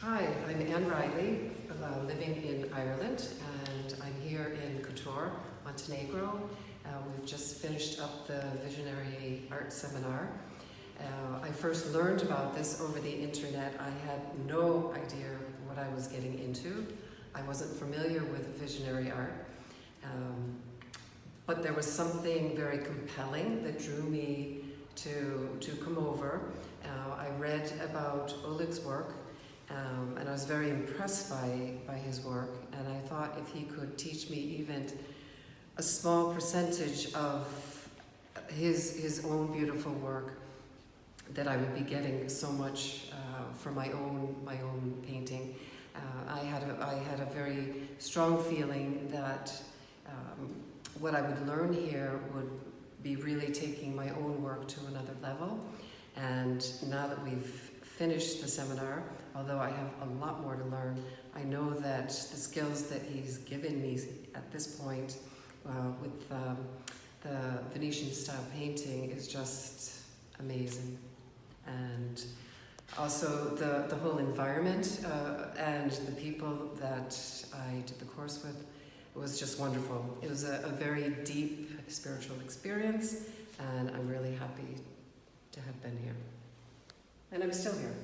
Hi, I'm Reilly, living in Ireland, and I'm here in Kotor, Montenegro. We've just finished up the Visionary Art Seminar. I first learned about this over the internet. I had no idea what I was getting into. I wasn't familiar with visionary art, but there was something very compelling that drew me to come over. I read about Oleg's work, and I was very impressed by his work, and I thought if he could teach me even a small percentage of his own beautiful work, that I would be getting so much for my own painting. I had a very strong feeling that what I would learn here would be really taking my own work to another level. And now that we've finished the seminar, although I have a lot more to learn, I know that the skills that he's given me at this point with the Venetian style painting is just amazing. And also the whole environment and the people that I did the course with, it was just wonderful. It was a very deep spiritual experience, and I'm really happy to have been here. And I'm still here.